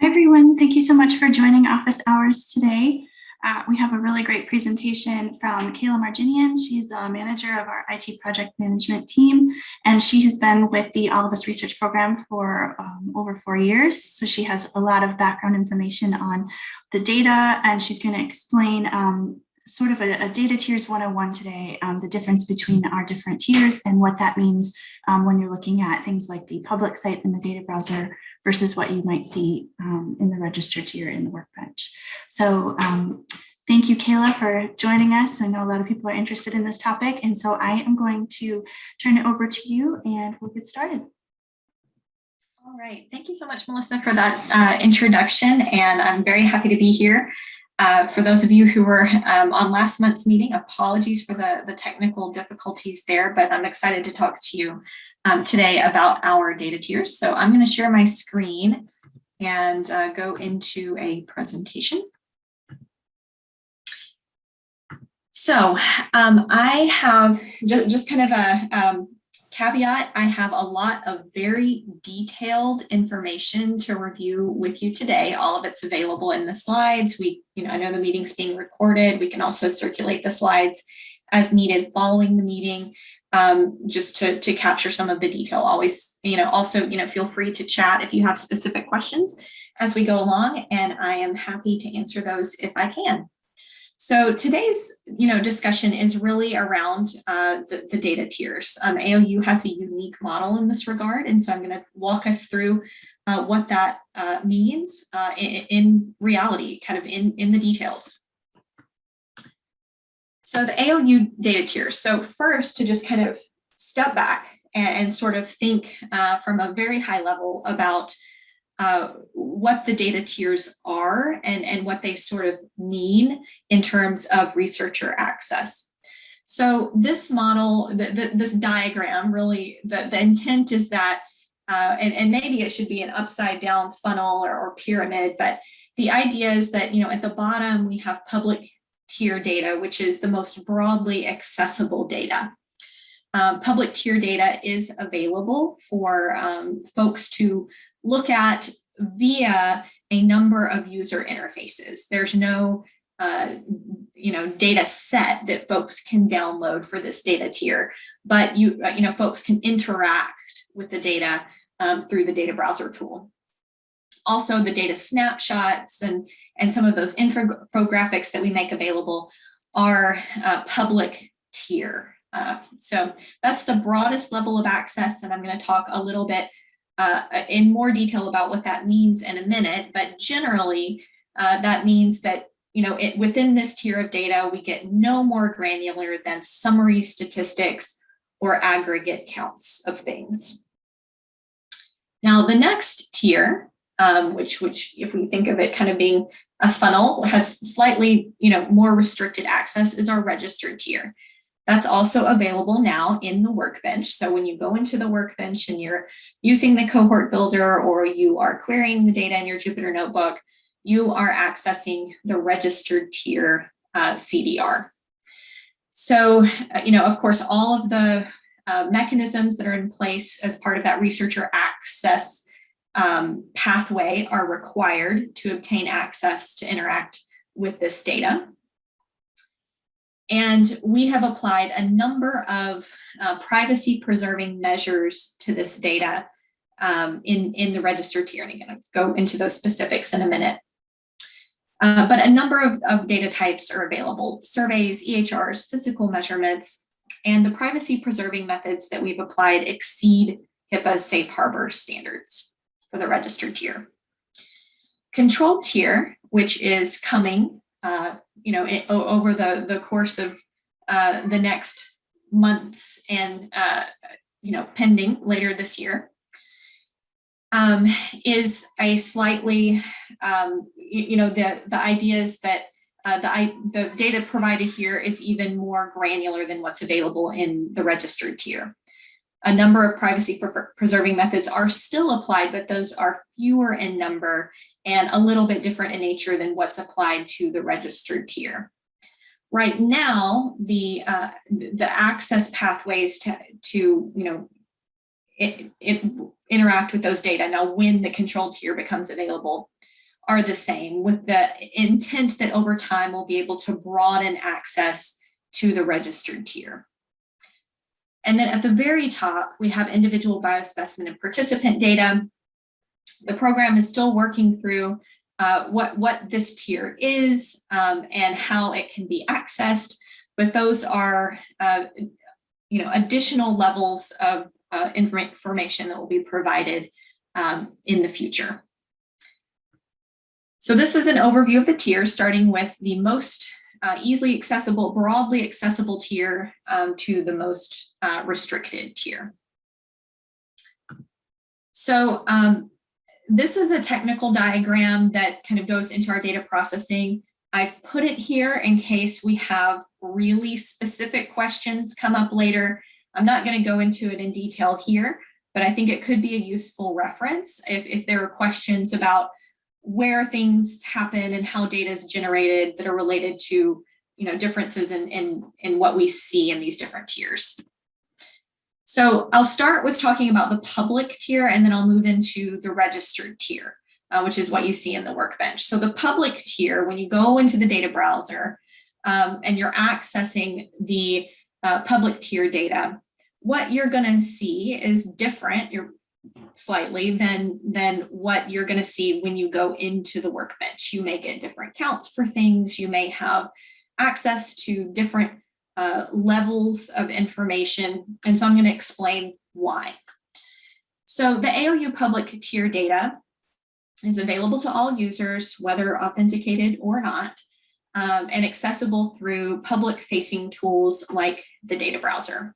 Hi, everyone. Thank you so much for joining office hours today. We have a really great presentation from Kayla Marginian. She's the manager of our IT project management team, and she has been with the All of Us research program for over 4 years. So she has a lot of background information on the data, and she's going to explain sort of a data tiers 101 today, the difference between our different tiers and what that means when you're looking at things like the public site in the data browser versus what you might see in the register tier in the workbench. So thank you, Kayla, for joining us. I know a lot of people are interested in this topic, and so I am going to turn it over to you and we'll get started. All right, thank you so much, Melissa, for that introduction, and I'm very happy to be here. For those of you who were on last month's meeting, apologies for the technical difficulties there, but I'm excited to talk to you today about our data tiers. So I'm going to share my screen and go into a presentation. So I have just kind of a caveat. I have a lot of very detailed information to review with you today. All of it's available in the slides. I know the meeting's being recorded. We can also circulate the slides as needed following the meeting, just to capture some of the detail. Always, also, feel free to chat if you have specific questions as we go along, and I am happy to answer those if I can. So today's, discussion is really around the data tiers. AOU has a unique model in this regard, and so I'm going to walk us through what that means in reality, kind of in the details. So the AOU data tiers. So first, to just kind of step back and sort of think from a very high level about what the data tiers are and what they sort of mean in terms of researcher access. So this model, this diagram, really, the intent is that, and maybe it should be an upside down funnel or pyramid, but the idea is that, at the bottom, we have public tier data, which is the most broadly accessible data. Public tier data is available for folks to look at via a number of user interfaces. There's no data set that folks can download for this data tier, but folks can interact with the data through the data browser tool. Also, the data snapshots and some of those infographics that we make available are public tier. So that's the broadest level of access, and I'm going to talk a little bit in more detail about what that means in a minute, but generally that means that within this tier of data, we get no more granular than summary statistics or aggregate counts of things. Now, the next tier, which if we think of it kind of being a funnel, has slightly more restricted access, is our registered tier. That's also available now in the workbench. So when you go into the workbench and you're using the cohort builder or you are querying the data in your Jupyter notebook, you are accessing the registered tier CDR. So, of course, all of the mechanisms that are in place as part of that researcher access pathway are required to obtain access to interact with this data. And we have applied a number of privacy-preserving measures to this data in the registered tier. And I'm going to go into those specifics in a minute. But a number of data types are available: surveys, EHRs, physical measurements, and the privacy-preserving methods that we've applied exceed HIPAA safe harbor standards for the registered tier. Controlled tier, which is coming over the course of the next months and, pending later this year, is a slightly, the idea is that the data provided here is even more granular than what's available in the registered tier. A number of privacy preserving methods are still applied, but those are fewer in number and a little bit different in nature than what's applied to the registered tier. Right now, the access pathways to interact with those data. Now, when the controlled tier becomes available, are the same, with the intent that over time we'll be able to broaden access to the registered tier. And then at the very top, we have individual biospecimen and participant data. The program is still working through what this tier is and how it can be accessed, but those are additional levels of information that will be provided in the future. So this is an overview of the tiers, starting with the most easily accessible, broadly accessible tier to the most restricted tier. So this is a technical diagram that kind of goes into our data processing. I've put it here in case we have really specific questions come up later. I'm not going to go into it in detail here, but I think it could be a useful reference if there are questions about where things happen and how data is generated that are related to differences in what we see in these different tiers. So I'll start with talking about the public tier, and then I'll move into the registered tier, which is what you see in the workbench. So the public tier, when you go into the data browser and you're accessing the public tier data, what you're going to see is different slightly than what you're going to see when you go into the workbench. You may get different counts for things. You may have access to different levels of information. And so I'm going to explain why. So the AOU public tier data is available to all users, whether authenticated or not, and accessible through public-facing tools like the data browser.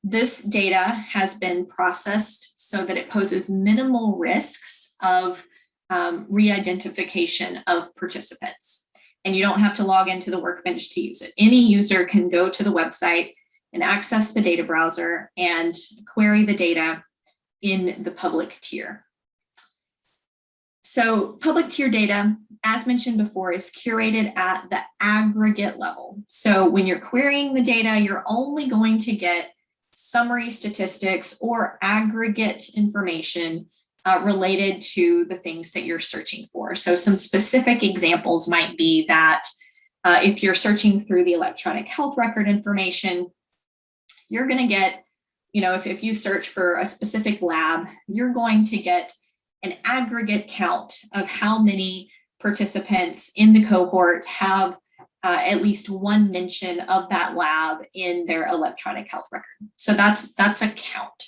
This data has been processed so that it poses minimal risks of re-identification of participants. And you don't have to log into the workbench to use it. Any user can go to the website and access the data browser and query the data in the public tier. So public tier data, as mentioned before, is curated at the aggregate level. So when you're querying the data, you're only going to get summary statistics or aggregate information related to the things that you're searching for. So some specific examples might be that if you're searching through the electronic health record information, you're going to get, if you search for a specific lab, you're going to get an aggregate count of how many participants in the cohort have at least one mention of that lab in their electronic health record. So that's a count.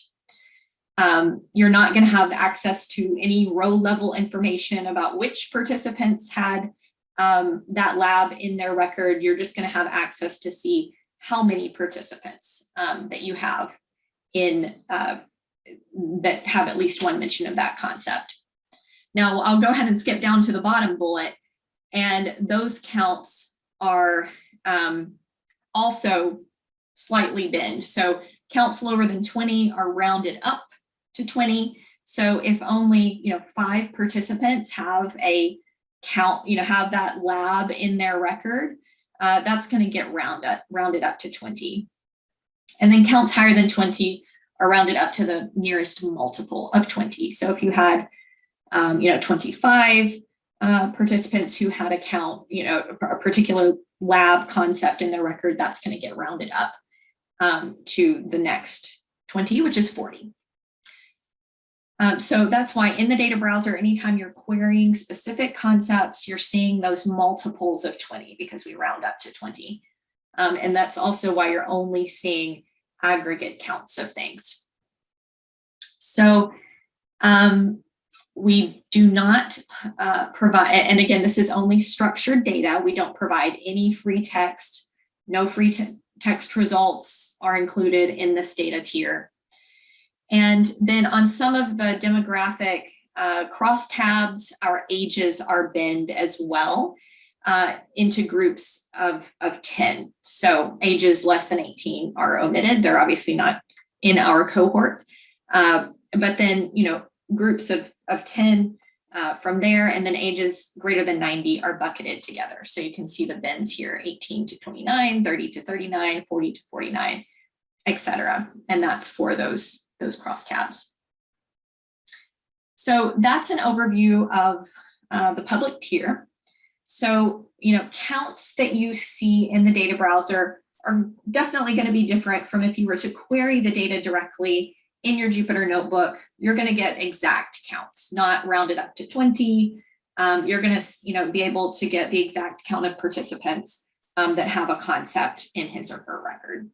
You're not going to have access to any row level information about which participants had that lab in their record. You're just going to have access to see how many participants that you have in that have at least one mention of that concept. Now I'll go ahead and skip down to the bottom bullet, and those counts are also slightly binned. So counts lower than 20 are rounded up to 20. So if only 5 participants have a count, have that lab in their record, that's going to get rounded up to 20. And then counts higher than 20 are rounded up to the nearest multiple of 20. So if you had 25 participants who had a count, a particular lab concept in their record, that's going to get rounded up to the next 20, which is 40. So that's why in the data browser, anytime you're querying specific concepts, you're seeing those multiples of 20 because we round up to 20. And that's also why you're only seeing aggregate counts of things. So we do not provide, and again, this is only structured data. We don't provide any free text. No free text results are included in this data tier. And then on some of the demographic crosstabs, our ages are binned as well into groups of 10. So ages less than 18 are omitted. They're obviously not in our cohort. But then, groups of 10 from there, and then ages greater than 90 are bucketed together. So you can see the bins here, 18 to 29, 30 to 39, 40 to 49, etc. And that's for those crosstabs. So that's an overview of the public tier. So, counts that you see in the data browser are definitely going to be different from if you were to query the data directly in your Jupyter notebook. You're going to get exact counts, not rounded up to 20. You're going to, be able to get the exact count of participants that have a concept in his or her record.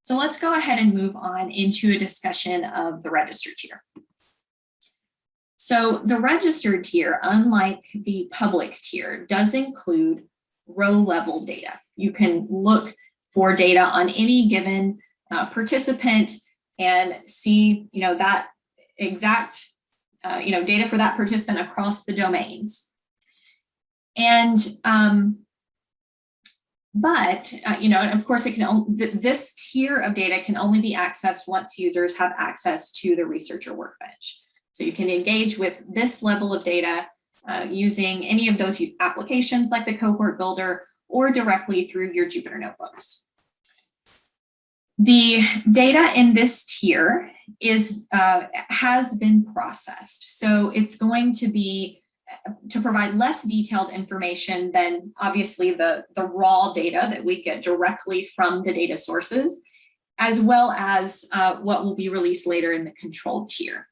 So let's go ahead and move on into a discussion of the registered tier. So the registered tier, unlike the public tier, does include row level data. You can look for data on any given participant and see, that exact, data for that participant across the domains. And of course, this tier of data can only be accessed once users have access to the researcher workbench. So you can engage with this level of data using any of those applications like the cohort builder or directly through your Jupyter notebooks. The data in this tier has been processed. So it's going to be to provide less detailed information than obviously the raw data that we get directly from the data sources, as well as what will be released later in the controlled tier.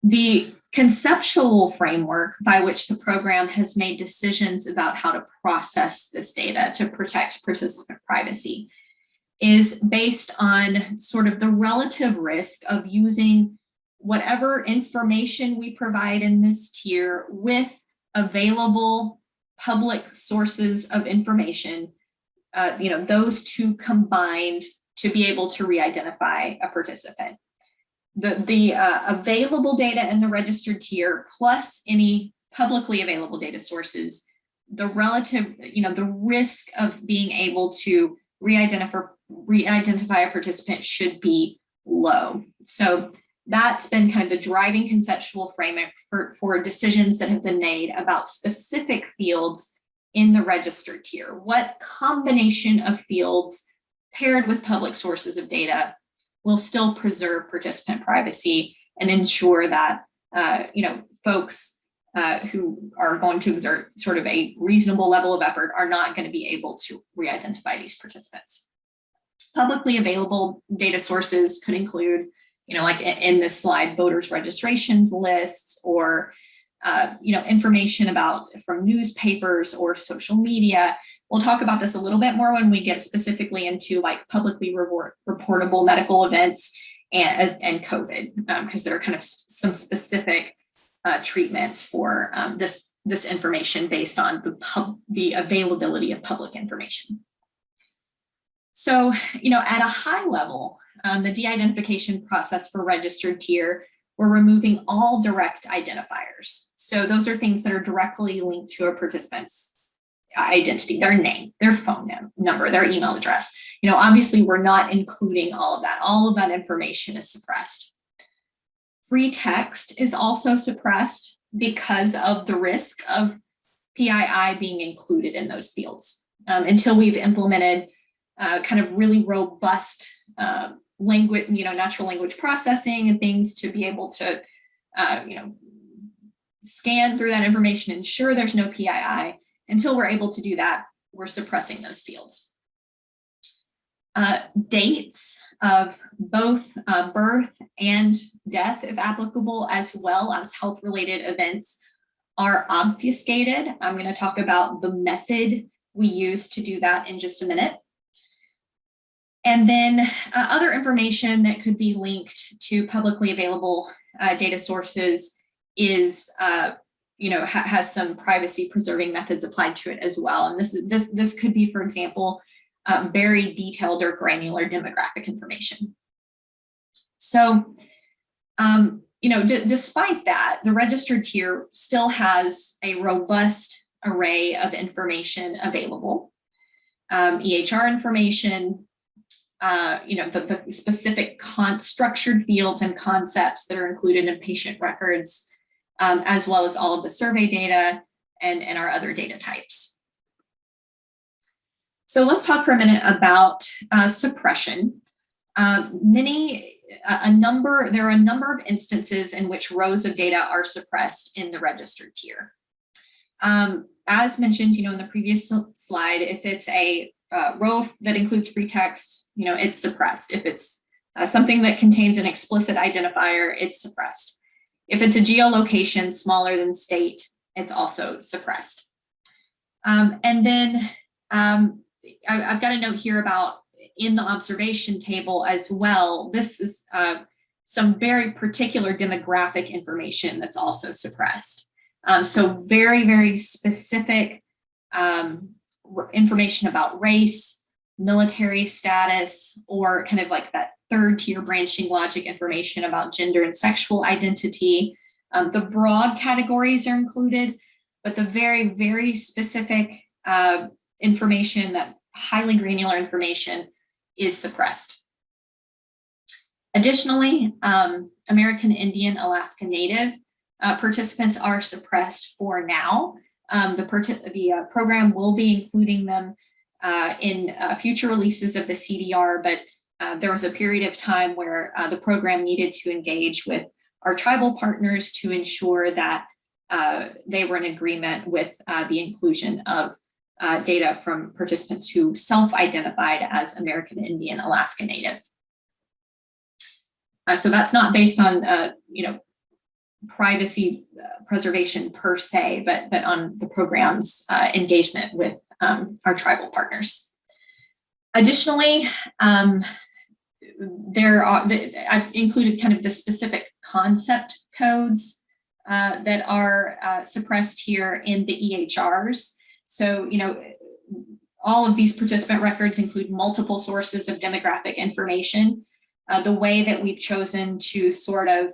The conceptual framework by which the program has made decisions about how to process this data to protect participant privacy is based on sort of the relative risk of using whatever information we provide in this tier with available public sources of information, those two combined to be able to re-identify a participant. The available data in the registered tier plus any publicly available data sources, the relative, the risk of being able to re-identify a participant should be low. So that's been kind of the driving conceptual framework for decisions that have been made about specific fields in the registered tier. What combination of fields paired with public sources of data will still preserve participant privacy and ensure that folks who are going to exert sort of a reasonable level of effort are not going to be able to re-identify these participants. Publicly available data sources could include, like in this slide, voters registrations lists or information from newspapers or social media. We'll talk about this a little bit more when we get specifically into like publicly reportable medical events and COVID, because there are kind of some specific treatments for this information based on the availability of public information. So, at a high level, the de-identification process for registered tier, we're removing all direct identifiers. So those are things that are directly linked to a participant's identity, their name, their phone number, their email address. Obviously we're not including all of that. All of that information is suppressed. Free text is also suppressed because of the risk of PII being included in those fields until we've implemented kind of really robust language, natural language processing and things to be able to, scan through that information, ensure there's no PII. Until we're able to do that, we're suppressing those fields. Dates of both birth and death, if applicable, as well as health-related events are obfuscated. I'm going to talk about the method we use to do that in just a minute. And then other information that could be linked to publicly available data sources is has some privacy preserving methods applied to it as well. And this could be, for example, very detailed or granular demographic information. So, despite that, the registered tier still has a robust array of information available. EHR information, the specific structured fields and concepts that are included in patient records, as well as all of the survey data and our other data types. So let's talk for a minute about suppression. Many there are a number of instances in which rows of data are suppressed in the registered tier. As mentioned, in the previous slide, if it's a row that includes free text, it's suppressed. If it's something that contains an explicit identifier, it's suppressed. If it's a geolocation smaller than state, it's also suppressed. And then I've got a note here about in the observation table as well. This is some very particular demographic information that's also suppressed. So very, very specific information about race, military status, or kind of like that third tier branching logic information about gender and sexual identity. The broad categories are included, but the very, very specific information, that highly granular information, is suppressed. Additionally, American Indian, Alaska Native participants are suppressed for now. The program will be including them in future releases of the CDR, but there was a period of time where the program needed to engage with our tribal partners to ensure that they were in agreement with the inclusion of data from participants who self-identified as American Indian, Alaska Native. So that's not based on privacy preservation per se, but on the program's engagement with our tribal partners. Additionally, I've included kind of the specific concept codes that are suppressed here in the EHRs. So, all of these participant records include multiple sources of demographic information. The way that we've chosen to sort of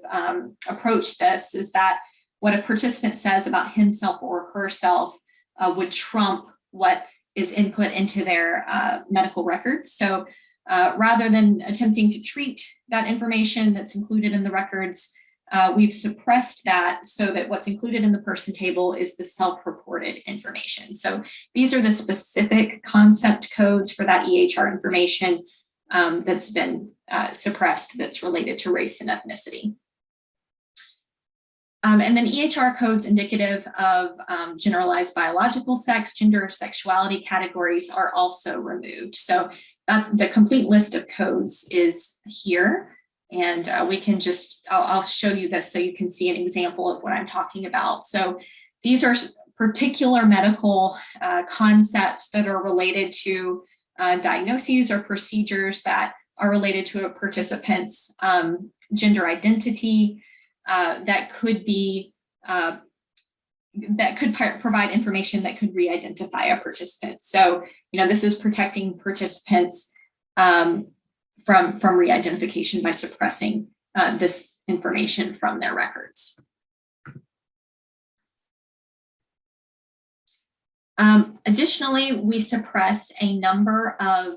approach this is that what a participant says about himself or herself would trump what is input into their medical records. So rather than attempting to treat that information that's included in the records, we've suppressed that so that what's included in the person table is the self-reported information. So these are the specific concept codes for that EHR information that's been suppressed, that's related to race and ethnicity. And then EHR codes indicative of generalized biological sex, gender, or sexuality categories are also removed. So the complete list of codes is here. And we can I'll show you this so you can see an example of what I'm talking about. So these are particular medical concepts that are related to diagnoses or procedures that are related to a participant's gender identity, that could be that could provide information that could re-identify a participant. So, this is protecting participants from re-identification by suppressing this information from their records. Additionally, we suppress a number of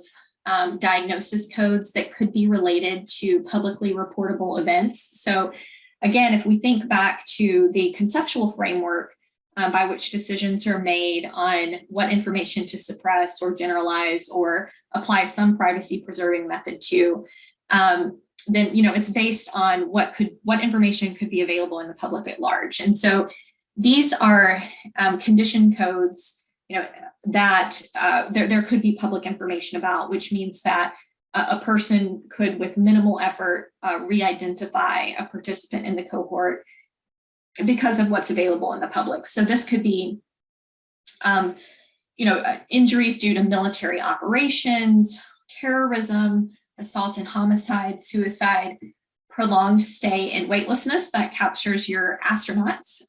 diagnosis codes that could be related to publicly reportable events. So again, if we think back to the conceptual framework by which decisions are made on what information to suppress or generalize or apply some privacy preserving method to, then it's based on what information could be available in the public at large. And so these are condition codes, that there could be public information about, which means that a person could, with minimal effort, re-identify a participant in the cohort because of what's available in the public. So this could be, injuries due to military operations, terrorism, assault and homicide, suicide, prolonged stay in weightlessness that captures your astronauts,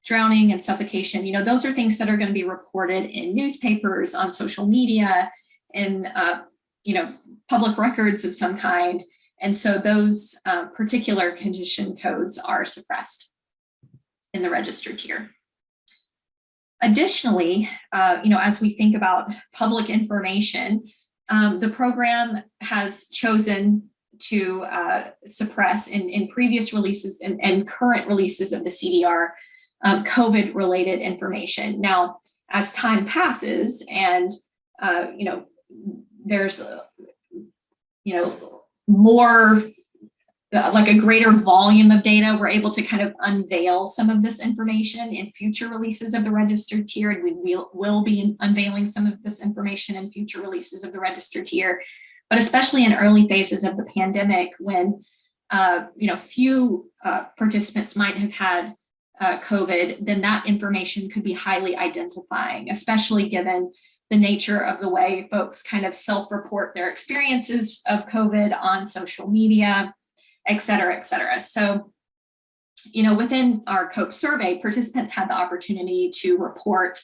drowning and suffocation. Those are things that are going to be reported in newspapers, on social media, in public records of some kind. And so those particular condition codes are suppressed in the registered tier. Additionally, as we think about public information, the program has chosen to suppress in previous releases and current releases of the CDR COVID-related information. Now, as time passes and there's more like a greater volume of data, we're able to kind of unveil some of this information in future releases of the registered tier, and we will be unveiling some of this information in future releases of the registered tier. But especially in early phases of the pandemic, when few participants might have had COVID, then that information could be highly identifying, especially given the nature of the way folks kind of self-report their experiences of COVID on social media, et cetera, et cetera. So, within our COPE survey, participants had the opportunity to report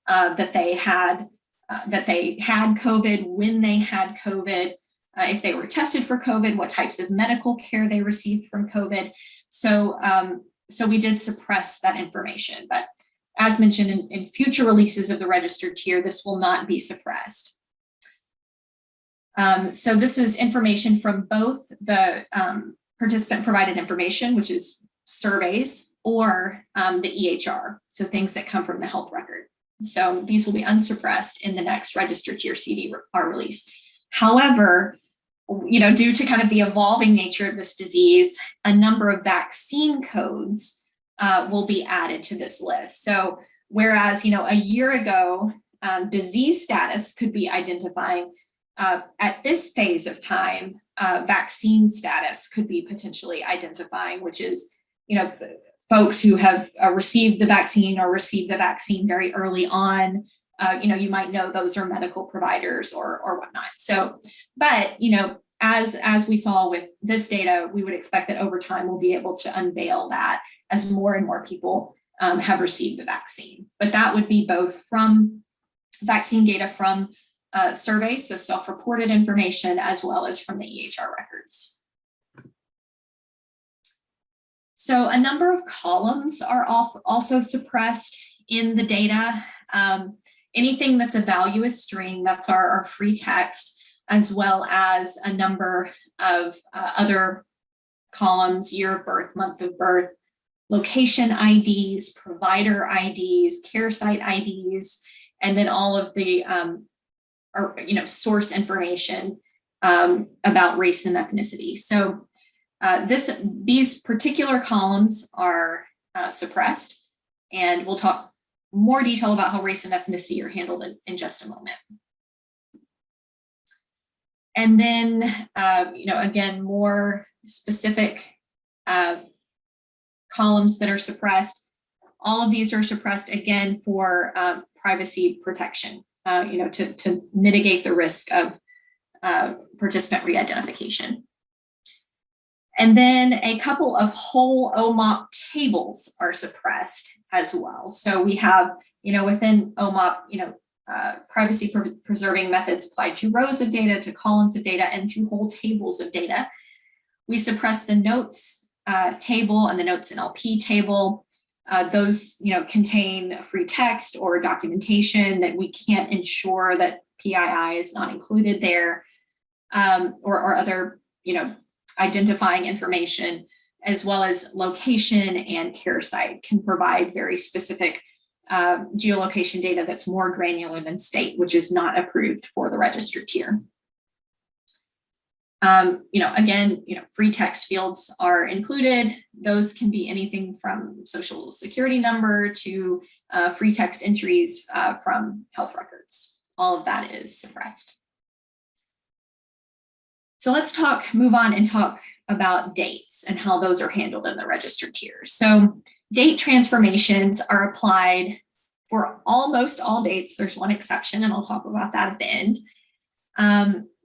that they had COVID, when they had COVID, if they were tested for COVID, what types of medical care they received from COVID. So we did suppress that information, but as mentioned in future releases of the registered tier, this will not be suppressed. So this is information from both the participant provided information, which is surveys, or the EHR, so things that come from the health record. So these will be unsuppressed in the next registered tier CDR release. However, due to kind of the evolving nature of this disease, a number of vaccine codes will be added to this list. So whereas, a year ago, disease status could be identifying, at this phase of time, vaccine status could be potentially identifying, which is, folks who have received the vaccine or received the vaccine very early on. You might know those are medical providers or whatnot. So, but, as we saw with this data, we would expect that over time we'll be able to unveil that as more and more people have received the vaccine. But that would be both from vaccine data from surveys, so self-reported information, as well as from the EHR records. So a number of columns are also suppressed in the data. Anything that's a valueless string, that's our free text, as well as a number of other columns: year of birth, month of birth, location IDs, provider IDs, care site IDs, and then all of the source information about race and ethnicity. So these particular columns are suppressed, and we'll talk more detail about how race and ethnicity are handled in just a moment. And then, again, more specific columns that are suppressed. All of these are suppressed, again, for privacy protection, to mitigate the risk of participant re-identification. And then a couple of whole OMOP tables are suppressed as well. So we have, within OMOP, privacy preserving methods applied to rows of data, to columns of data, and to whole tables of data. We suppress the notes table and the notes and LP table. Those, contain free text or documentation that we can't ensure that PII is not included there, or other, identifying information, as well as location and care site can provide very specific geolocation data that's more granular than state, which is not approved for the registered tier. Again, free text fields are included. Those can be anything from social security number to free text entries from health records. All of that is suppressed. So let's move on and talk about dates and how those are handled in the registered tier. So date transformations are applied for almost all dates. There's one exception, and I'll talk about that at the end.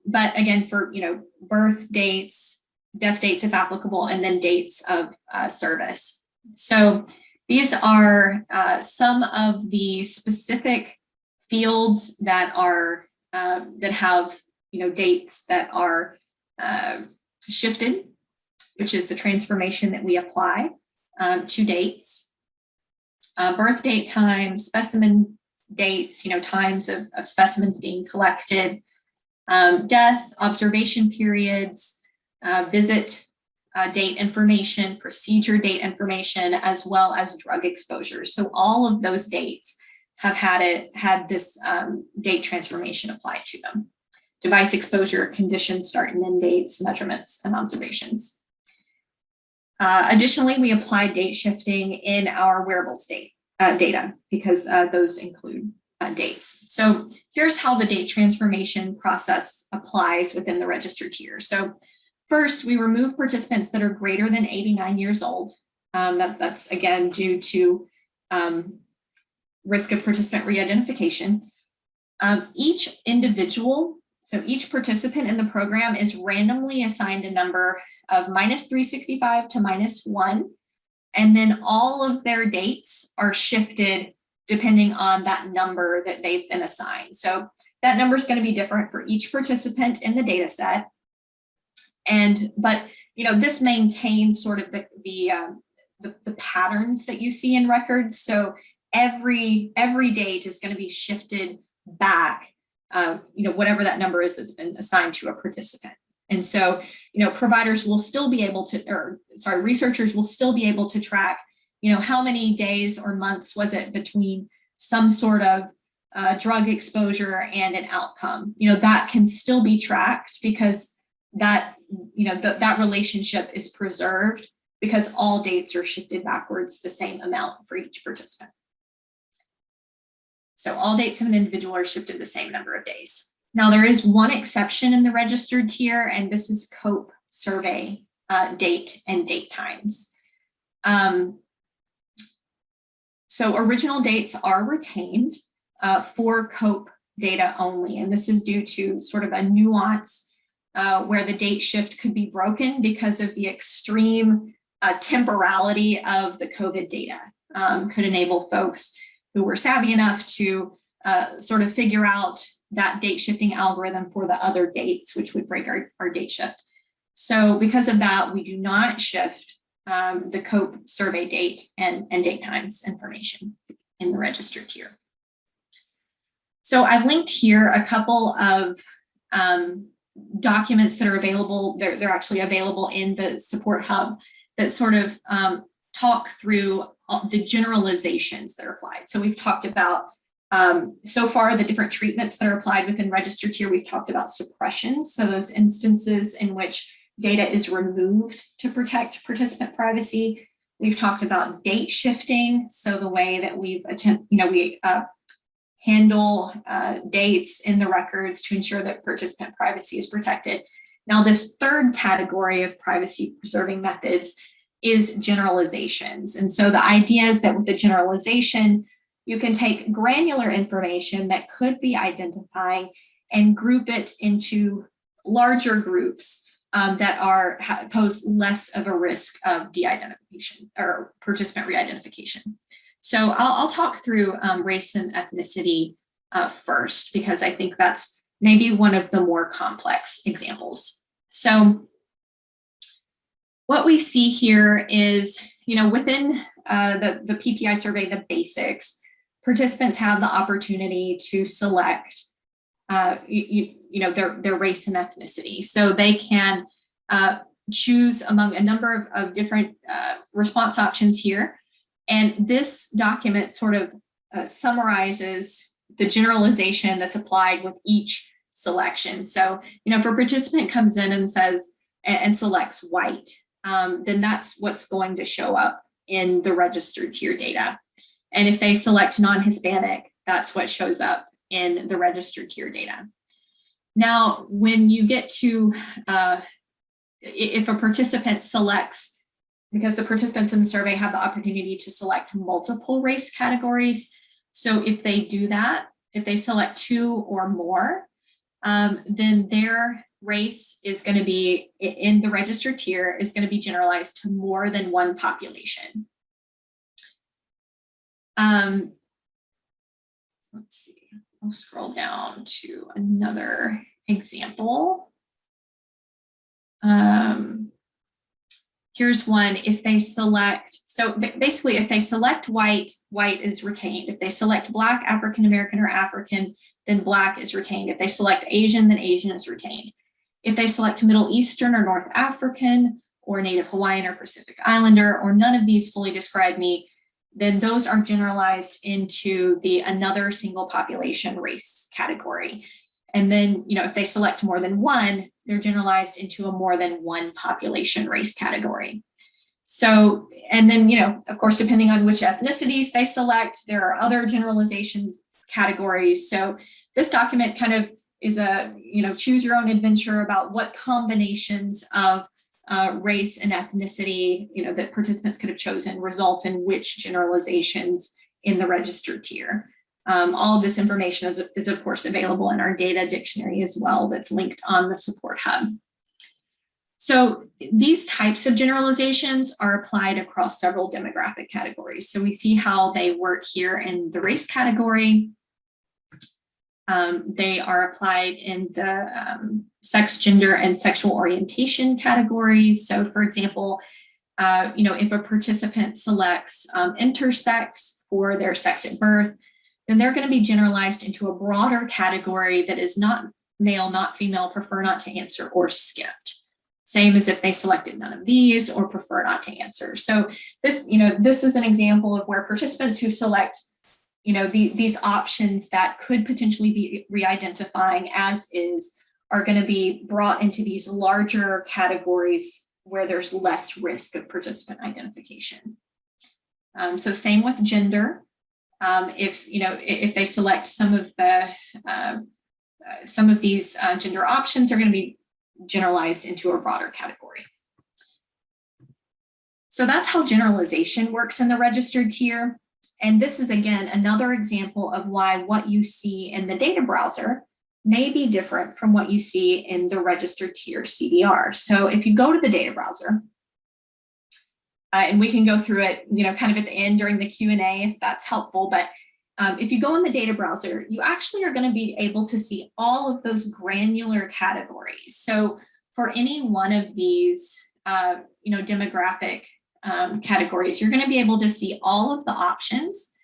But again, for birth dates, death dates if applicable, and then dates of service. So these are some of the specific fields that are that have dates that are shifted, which is the transformation that we apply to dates. Birth date times, specimen dates, times of specimens being collected, death, observation periods, visit date information, procedure date information, as well as drug exposure. So all of those dates have had this date transformation applied to them. Device exposure, conditions, start and end dates, measurements, and observations. Additionally, we applied date shifting in our wearables data because those include dates. So here's how the date transformation process applies within the registered tier. So first, we remove participants that are greater than 89 years old. That's again due to risk of participant re-identification. Each individual, so each participant in the program is randomly assigned a number of -365 to -1, and then all of their dates are shifted depending on that number that they've been assigned. So that number is going to be different for each participant in the data set. But this maintains sort of the patterns that you see in records. So every date is going to be shifted back, whatever that number is that's been assigned to a participant. And so, providers will still be able to, researchers will still be able to track, how many days or months was it between some sort of drug exposure and an outcome. That can still be tracked because that, that relationship is preserved because all dates are shifted backwards the same amount for each participant. So all dates of an individual are shifted the same number of days. Now, there is one exception in the registered tier, and this is COPE survey date and date times. So original dates are retained for COPE data only, and this is due to sort of a nuance where the date shift could be broken because of the extreme temporality of the COVID data. Could enable folks who were savvy enough to sort of figure out that date shifting algorithm for the other dates, which would break our date shift. So because of that, we do not shift the COPE survey date and date times information in the registered tier. So I've linked here a couple of documents that are available. They're actually available in the support hub that sort of talk through the generalizations that are applied. So we've talked about so far the different treatments that are applied within registered tier. We've talked about suppressions, so those instances in which data is removed to protect participant privacy. We've talked about date shifting, so the way that we handle dates in the records to ensure that participant privacy is protected. Now, this third category of privacy preserving methods is generalizations. And so the idea is that with the generalization, you can take granular information that could be identifying and group it into larger groups that pose less of a risk of de-identification or participant re-identification. So I'll talk through race and ethnicity first, because I think that's maybe one of the more complex examples. So what we see here is, within the PPI survey, the basics, participants have the opportunity to select, their race and ethnicity. So they can choose among a number of different response options here. And this document sort of summarizes the generalization that's applied with each selection. So, if a participant comes in and says, and selects white, then that's what's going to show up in the registered tier data. And if they select non-Hispanic, that's what shows up in the registered tier data. Now, when you get to, if a participant selects, because the participants in the survey have the opportunity to select multiple race categories. So if they do that, if they select 2 or more, then their race is going to be, in the registered tier, is going to be generalized to more than one population. Let's see, I'll scroll down to another example. Here's one. If they select, so basically if they select white, white is retained. If they select Black, African American, or African, then Black is retained. If they select Asian, then Asian is retained. If they select Middle Eastern or North African, or Native Hawaiian or Pacific Islander, or none of these fully describe me, then those are generalized into the another single population race category. And then, if they select more than one, they're generalized into a more than one population race category. So, and then, of course, depending on which ethnicities they select, there are other generalizations categories. So this document kind of is a, choose your own adventure about what combinations of race and ethnicity, that participants could have chosen result in which generalizations in the registered tier. All of this information is of course available in our data dictionary as well, that's linked on the support hub. So these types of generalizations are applied across several demographic categories. So we see how they work here in the race category. They are applied in the sex, gender, and sexual orientation categories. So for example, if a participant selects intersex for their sex at birth, then they're going to be generalized into a broader category that is not male, not female, prefer not to answer, or skipped. Same as if they selected none of these or prefer not to answer. So this, this is an example of where participants who select, these options that could potentially be re-identifying as is are going to be brought into these larger categories where there's less risk of participant identification. So same with gender. If they select some of these gender options, are going to be generalized into a broader category. So that's how generalization works in the registered tier. And this is, again, another example of why what you see in the data browser may be different from what you see in the registered tier CDR. So if you go to the data browser, and we can go through it, kind of at the end during the Q&A if that's helpful, but if you go in the data browser, you actually are going to be able to see all of those granular categories. So for any one of these, demographic categories, you're going to be able to see all of the options.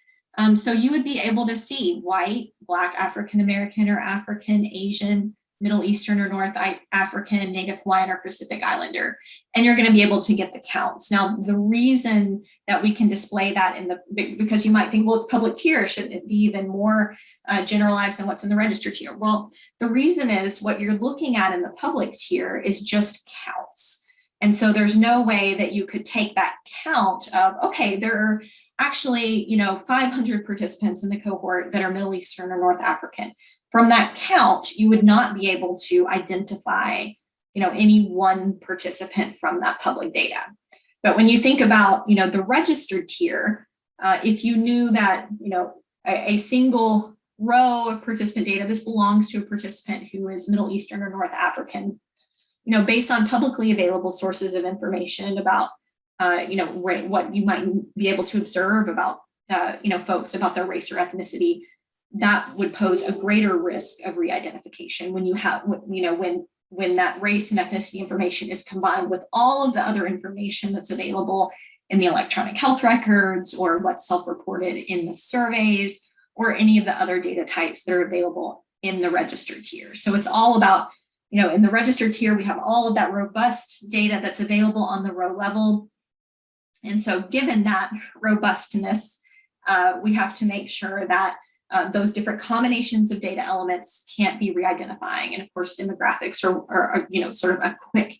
So you would be able to see white, Black, African American or African, Asian, Middle Eastern or North African, Native Hawaiian or Pacific Islander, and you're going to be able to get the counts. Now, the reason that we can display that because you might think, well, it's public tier, shouldn't it be even more generalized than what's in the registered tier? Well, the reason is what you're looking at in the public tier is just counts. And so there's no way that you could take that count of, okay, there are actually, 500 participants in the cohort that are Middle Eastern or North African. From that count, you would not be able to identify, any one participant from that public data. But when you think about, the registered tier, if you knew that, a single row of participant data, this belongs to a participant who is Middle Eastern or North African, based on publicly available sources of information about, what you might be able to observe about, folks about their race or ethnicity, that would pose a greater risk of re-identification when you have, when that race and ethnicity information is combined with all of the other information that's available in the electronic health records or what's self-reported in the surveys or any of the other data types that are available in the registered tier. So it's all about, in the registered tier, we have all of that robust data that's available on the row level. And so given that robustness, we have to make sure that those different combinations of data elements can't be re-identifying. And of course, demographics are sort of a quick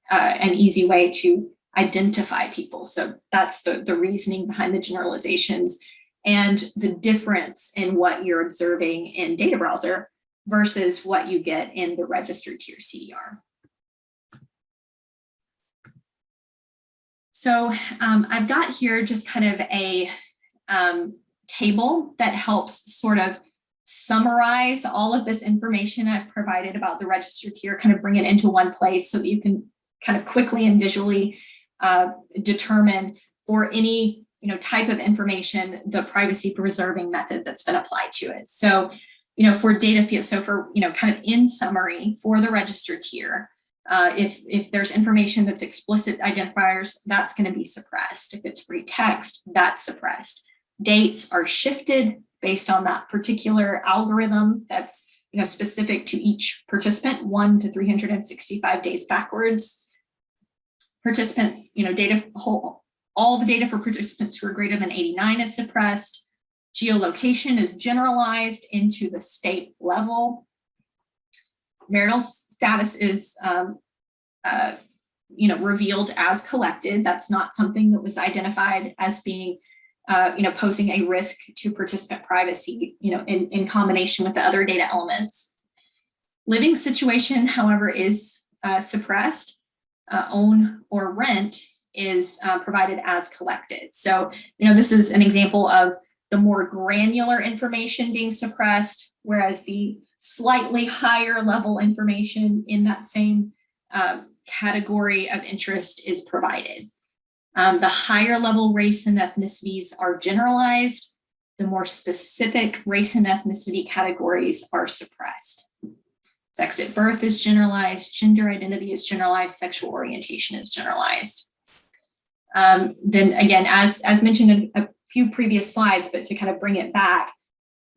and easy way to identify people. So that's the reasoning behind the generalizations and the difference in what you're observing in data browser versus what you get in the registered tier CDR. So I've got here just kind of a table that helps sort of summarize all of this information I've provided about the registered tier, kind of bring it into one place so that you can kind of quickly and visually determine for any type of information the privacy preserving method that's been applied to it. So for data field, so for kind of in summary for the registered tier, if there's information that's explicit identifiers, that's going to be suppressed. If it's free text, that's suppressed. Dates are shifted based on that particular algorithm that's specific to each participant, 1 to 365 days backwards. Participants, all the data for participants who are greater than 89 is suppressed. Geolocation is generalized into the state level. Marital status is revealed as collected. That's not something that was identified as being, posing a risk to participant privacy, in combination with the other data elements. Living situation, however, is suppressed. Own or rent is provided as collected. So, this is an example of the more granular information being suppressed, whereas the slightly higher level information in that same category of interest is provided. The higher level race and ethnicities are generalized. The more specific race and ethnicity categories are suppressed. Sex at birth is generalized, gender identity is generalized, sexual orientation is generalized. Then again, as mentioned in a few previous slides, but to kind of bring it back,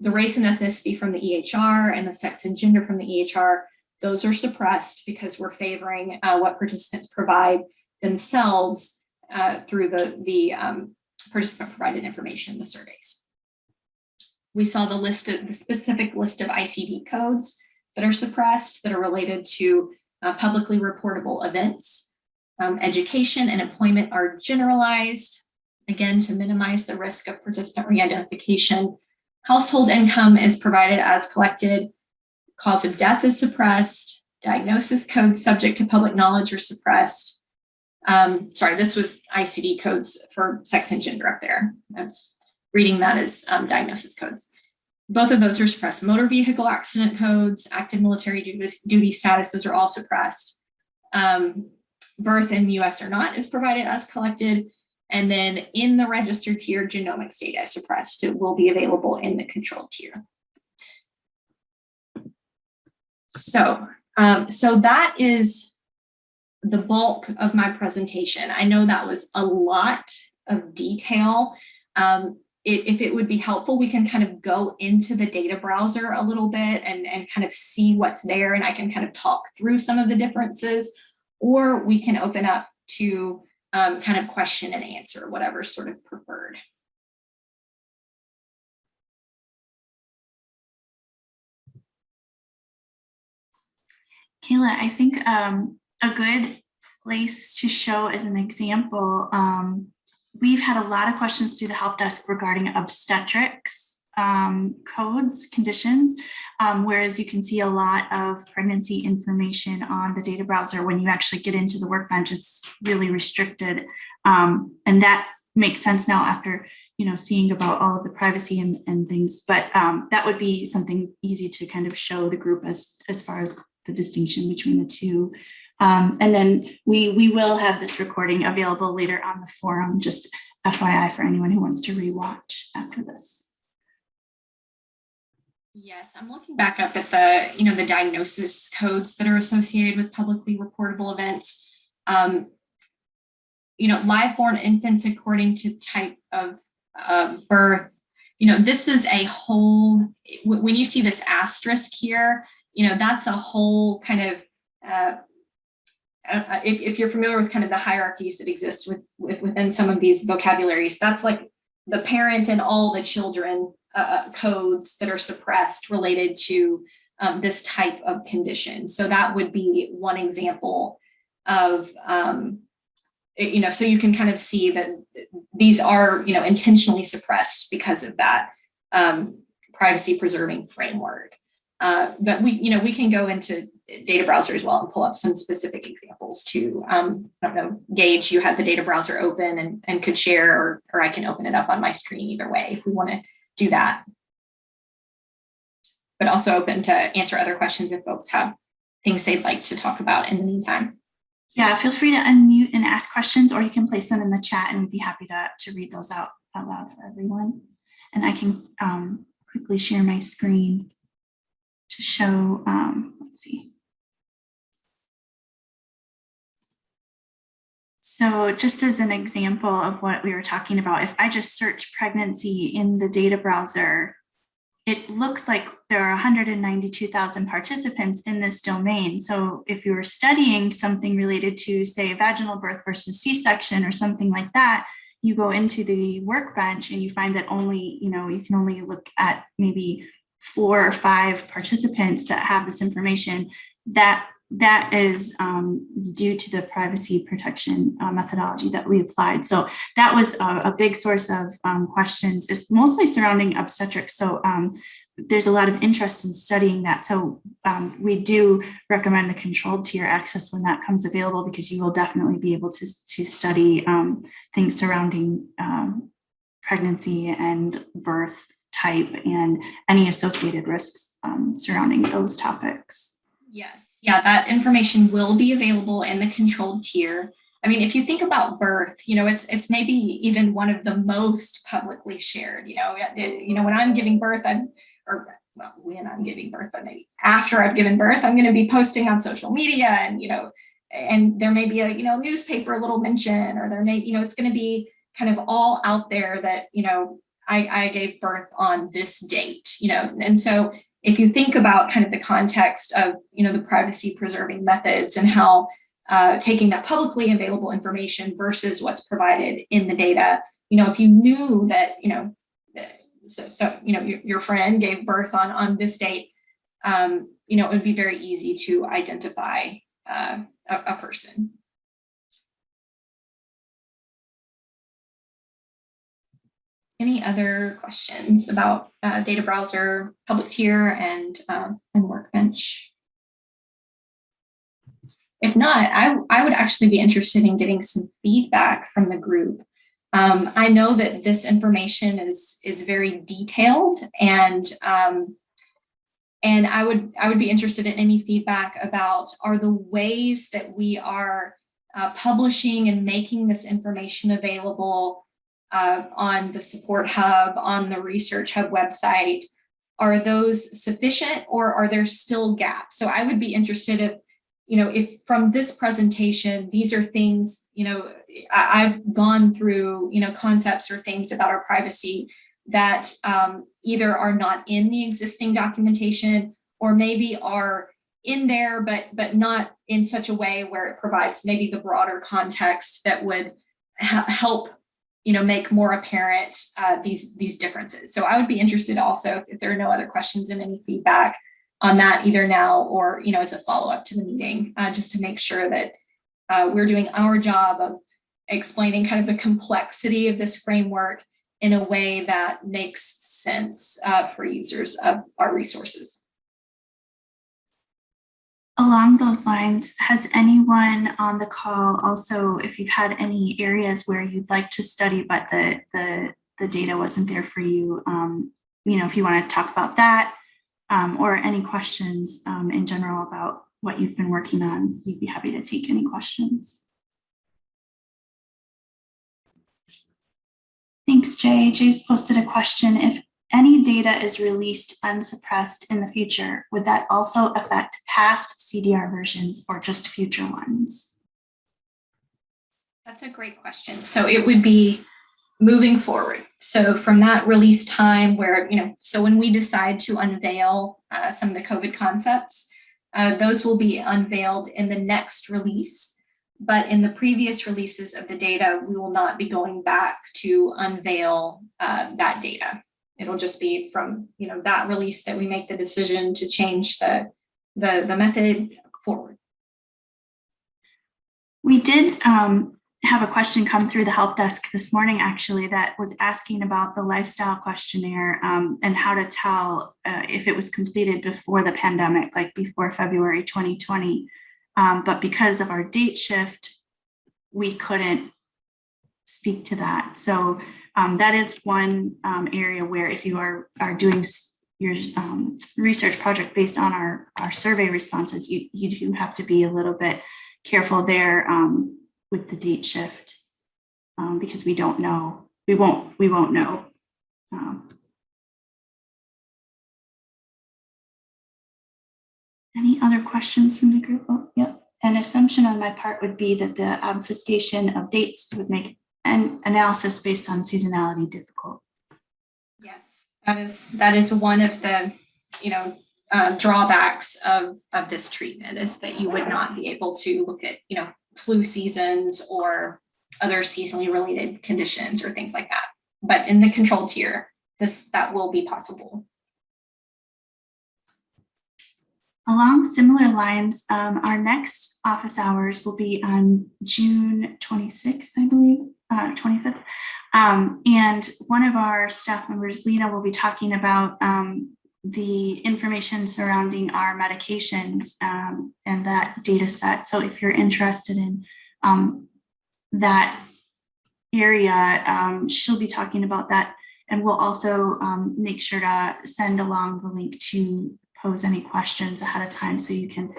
the race and ethnicity from the EHR and the sex and gender from the EHR, those are suppressed because we're favoring what participants provide themselves through the participant provided information, the surveys. We saw the specific list of ICD codes that are suppressed that are related to publicly reportable events. Education and employment are generalized, again, to minimize the risk of participant re-identification. Household income is provided as collected. Cause of death is suppressed. Diagnosis codes subject to public knowledge are suppressed. Sorry, this was ICD codes for sex and gender up there. I was reading that as diagnosis codes. Both of those are suppressed. Motor vehicle accident codes, active military duty status, those are all suppressed. Birth in the US or not is provided as collected. And then in the registered tier, genomics data is suppressed. It will be available in the control tier. So that is the bulk of my presentation. I know that was a lot of detail. If it would be helpful, we can kind of go into the data browser a little bit and kind of see what's there, and I can kind of talk through some of the differences, or we can open up to kind of question and answer, whatever sort of preferred. Kayla, I think a good place to show as an example, we've had a lot of questions through the help desk regarding obstetrics codes, conditions, whereas you can see a lot of pregnancy information on the data browser. When you actually get into the workbench, it's really restricted. And that makes sense now after seeing about all of the privacy and things, but that would be something easy to kind of show the group as far as the distinction between the two. And then we will have this recording available later on the forum, just FYI for anyone who wants to rewatch after this. Yes, I'm looking back up at the, the diagnosis codes that are associated with publicly reportable events. Live-born infants according to type of birth. This is a whole, when you see this asterisk here, that's a whole kind of, if you're familiar with kind of the hierarchies that exist within some of these vocabularies, that's like the parent and all the children codes that are suppressed related to this type of condition. So that would be one example of, so you can kind of see that these are, intentionally suppressed because of that privacy preserving framework. But we can go into data browser as well and pull up some specific examples to, I don't know, Gage, you had the data browser open and could share, or I can open it up on my screen either way if we want to do that. But also open to answer other questions if folks have things they'd like to talk about in the meantime. Yeah, feel free to unmute and ask questions, or you can place them in the chat and we'd be happy to read those out loud for everyone. And I can quickly share my screen to show, let's see. So just as an example of what we were talking about, if I just search pregnancy in the data browser, it looks like there are 192,000 participants in this domain. So if you were studying something related to, say, vaginal birth versus C-section or something like that, you go into the workbench and you find that only, you can only look at maybe 4 or 5 participants that have this information. That that is due to the privacy protection methodology that we applied. So that was a big source of questions. It's mostly surrounding obstetrics. So there's a lot of interest in studying that. So we do recommend the controlled tier access when that comes available, because you will definitely be able to study things surrounding pregnancy and birth type and any associated risks surrounding those topics. Yes, yeah, that information will be available in the controlled tier. I mean, if you think about birth, it's maybe even one of the most publicly shared. When I'm giving birth, when I'm giving birth, but maybe after I've given birth, I'm going to be posting on social media, and there may be a newspaper little mention, or there may it's going to be kind of all out there that I gave birth on this date, and so if you think about kind of the context of, the privacy preserving methods and how taking that publicly available information versus what's provided in the data, if you knew that, your friend gave birth on this date, it would be very easy to identify a person. Any other questions about data browser, public tier, and Workbench? If not, I would actually be interested in getting some feedback from the group. I know that this information is very detailed, and I would be interested in any feedback about, are the ways that we are publishing and making this information available on the support hub, on the research hub website, are those sufficient, or are there still gaps? So I would be interested if from this presentation, these are things, I've gone through, concepts or things about our privacy that either are not in the existing documentation, or maybe are in there, but not in such a way where it provides maybe the broader context that would help make more apparent these differeces. So I would be interested also if there are no other questions and any feedback on that, either now or as a follow-up to the meeting, just to make sure that we're doing our job of explaining kind of the complexity of this framework in a way that makes sense for users of our resources. Along those lines, has anyone on the call also, if you've had any areas where you'd like to study, but the data wasn't there for you, if you want to talk about that, or any questions in general about what you've been working on, we'd be happy to take any questions. Thanks, Jay. Jay's posted a question. If any data is released unsuppressed in the future, would that also affect past CDR versions or just future ones? That's a great question. So it would be moving forward. So from that release time where, so when we decide to unveil some of the COVID concepts, those will be unveiled in the next release. But in the previous releases of the data, we will not be going back to unveil that data. It'll just be from that release that we make the decision to change the method forward. We did have a question come through the help desk this morning, actually, that was asking about the lifestyle questionnaire and how to tell if it was completed before the pandemic, like before February 2020. But because of our date shift, we couldn't speak to that. So that is one area where if you are doing your research project based on our survey responses, you do have to be a little bit careful there with the date shift because we don't know. We won't know. Any other questions from the group? Oh, yep. An assumption on my part would be that the obfuscation of dates would make an analysis based on seasonality difficult. Yes, that is one of the drawbacks of this treatment, is that you would not be able to look at flu seasons or other seasonally related conditions or things like that. But in the control tier, that will be possible. Along similar lines, our next office hours will be on June 26th, I believe, 25th. And one of our staff members, Lena, will be talking about the information surrounding our medications and that data set. So if you're interested in that area, she'll be talking about that. And we'll also make sure to send along the link to pose any questions ahead of time, so you can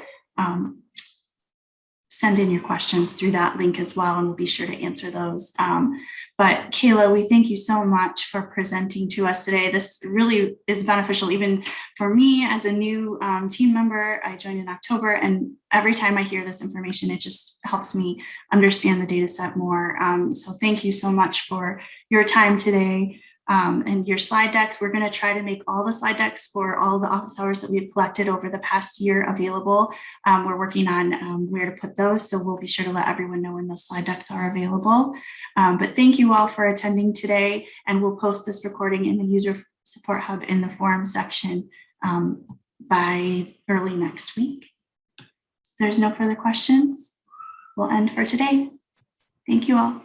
send in your questions through that link as well, and we'll be sure to answer those. But Kayla, we thank you so much for presenting to us today. This really is beneficial, even for me as a new team member. I joined in October, and every time I hear this information, it just helps me understand the data set more. So thank you so much for your time today. And your slide decks, we're going to try to make all the slide decks for all the office hours that we've collected over the past year available. We're working on where to put those, so we'll be sure to let everyone know when those slide decks are available. But thank you all for attending today, and we'll post this recording in the User Support Hub in the forum section by early next week. If there's no further questions, we'll end for today. Thank you all.